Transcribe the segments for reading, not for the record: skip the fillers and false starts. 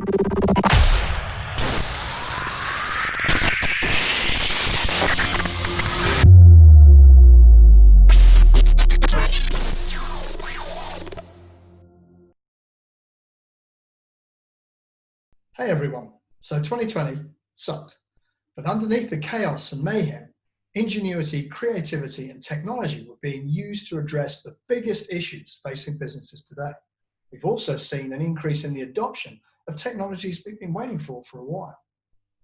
Hey everyone, so 2020 sucked, but underneath the chaos and mayhem, ingenuity, creativity and technology were being used to address the biggest issues facing businesses today. We've also seen an increase in the adoption of technologies we've been waiting for a while.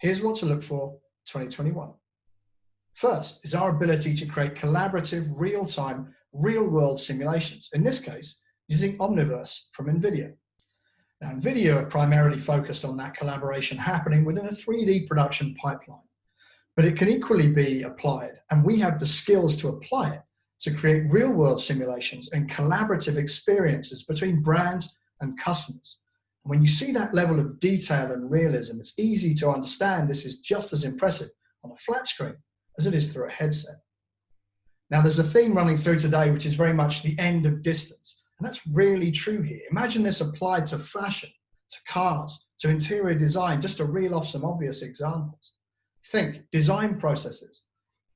Here's what to look for 2021. First is our ability to create collaborative, real-time, real-world simulations, in this case, using Omniverse from NVIDIA. Now, NVIDIA are primarily focused on that collaboration happening within a 3D production pipeline, but it can equally be applied, and we have the skills to apply it to create real-world simulations and collaborative experiences between brands and customers. And when you see that level of detail and realism, it's easy to understand this is just as impressive on a flat screen as it is through a headset. Now, there's a theme running through today, which is very much the end of distance. And that's really true here. Imagine this applied to fashion, to cars, to interior design, just to reel off some obvious examples. Think design processes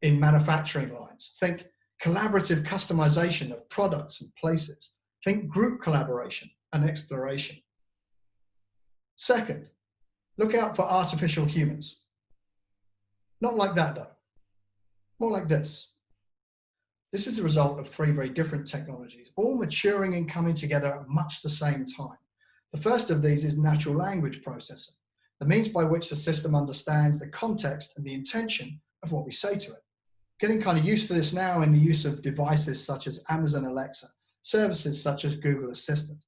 in manufacturing lines. Think collaborative customization of products and places. Think group collaboration and exploration. Second, look out for artificial humans. Not like that though, more like this. This is a result of three very different technologies, all maturing and coming together at much the same time. The first of these is natural language processing, the means by which the system understands the context and the intention of what we say to it. Getting kind of used to this now in the use of devices such as Amazon Alexa, services such as Google Assistant.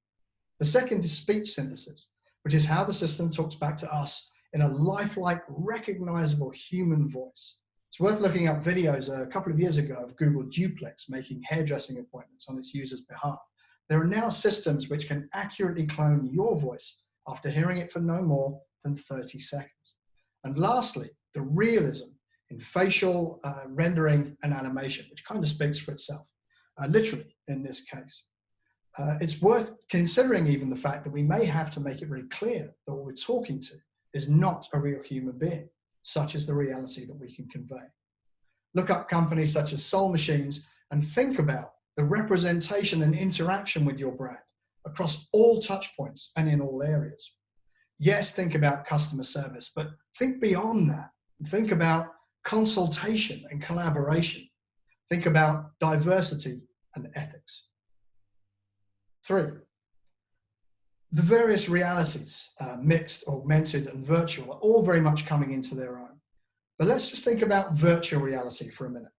The second is speech synthesis, which is how the system talks back to us in a lifelike, recognizable human voice. It's worth looking up videos a couple of years ago of Google Duplex making hairdressing appointments on its users' behalf. There are now systems which can accurately clone your voice after hearing it for no more than 30 seconds. And lastly, the realism in facial rendering and animation, which kind of speaks for itself, literally in this case. It's worth considering even the fact that we may have to make it very clear that what we're talking to is not a real human being. Such is the reality that we can convey. Look up companies such as Soul Machines and think about the representation and interaction with your brand across all touch points and in all areas. Yes, think about customer service, but think beyond that. Think about consultation and collaboration. Think about diversity and ethics. 3. The various realities, mixed, augmented, and virtual, are all very much coming into their own. But let's just think about virtual reality for a minute.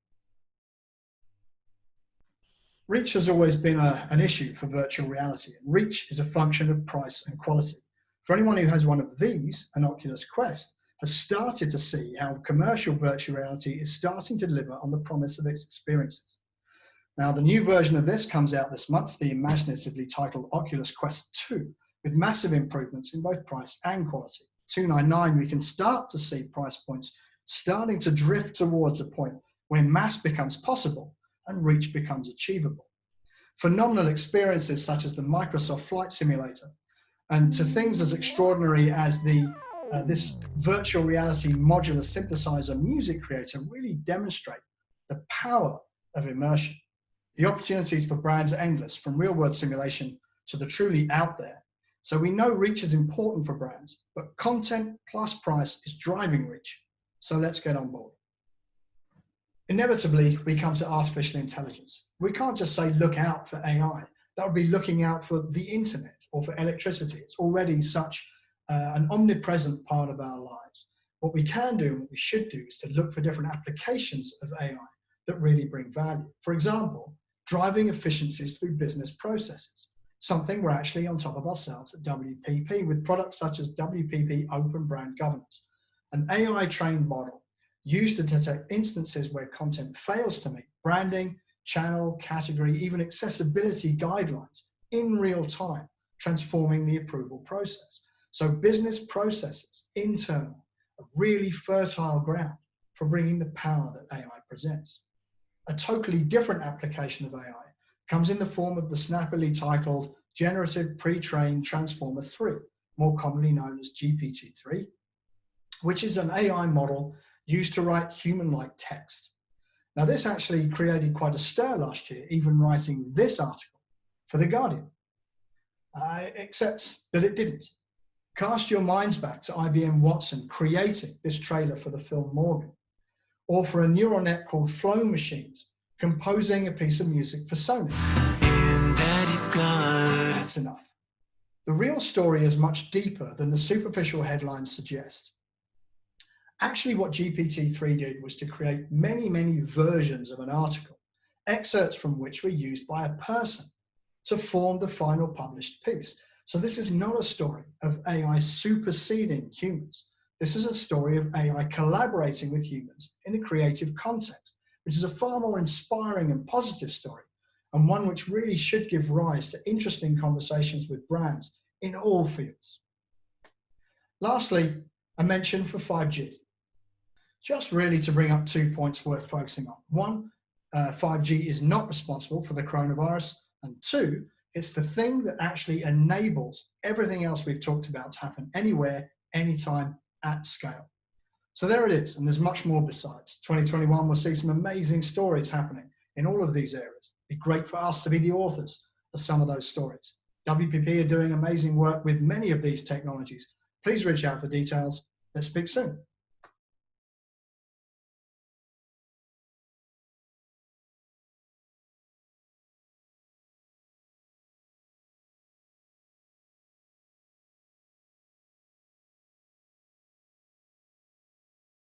Reach has always been an issue for virtual reality, and reach is a function of price and quality. For anyone who has one of these, an Oculus Quest, has started to see how commercial virtual reality is starting to deliver on the promise of its experiences. Now, the new version of this comes out this month, the imaginatively titled Oculus Quest 2, with massive improvements in both price and quality. $299, we can start to see price points starting to drift towards a point where mass becomes possible and reach becomes achievable. Phenomenal experiences such as the Microsoft Flight Simulator, and to things as extraordinary as this virtual reality modular synthesizer music creator really demonstrate the power of immersion. The opportunities for brands are endless, from real-world simulation to the truly out there. So we know reach is important for brands, but content plus price is driving reach. So let's get on board. Inevitably, we come to artificial intelligence. We can't just say, look out for AI. That would be looking out for the internet or for electricity. It's already such an omnipresent part of our lives. What we can do and what we should do is to look for different applications of AI that really bring value. For example, driving efficiencies through business processes, something we're actually on top of ourselves at WPP with products such as WPP Open Brand Governance, an AI-trained model used to detect instances where content fails to meet branding, channel, category, even accessibility guidelines in real time, transforming the approval process. So business processes, internal, a really fertile ground for bringing the power that AI presents. A totally different application of AI comes in the form of the snappily titled Generative Pre-trained Transformer 3, more commonly known as GPT-3, which is an AI model used to write human-like text. Now, this actually created quite a stir last year, even writing this article for The Guardian, except that it didn't. Cast your minds back to IBM Watson creating this trailer for the film Morgan, or for a neural net called Flow Machines composing a piece of music for Sony. That's enough. The real story is much deeper than the superficial headlines suggest. Actually, what GPT-3 did was to create many, many versions of an article, excerpts from which were used by a person to form the final published piece. So this is not a story of AI superseding humans. This is a story of AI collaborating with humans in a creative context, which is a far more inspiring and positive story, and one which really should give rise to interesting conversations with brands in all fields. Lastly, a mention for 5G. Just really to bring up 2 points worth focusing on. One, 5G is not responsible for the coronavirus, and two, it's the thing that actually enables everything else we've talked about to happen anywhere, anytime, at scale. So there it is, and there's much more besides. 2021 will see some amazing stories happening in all of these areas. It'd be great for us to be the authors of some of those stories. WPP are doing amazing work with many of these technologies. Please reach out for details. Let's speak soon.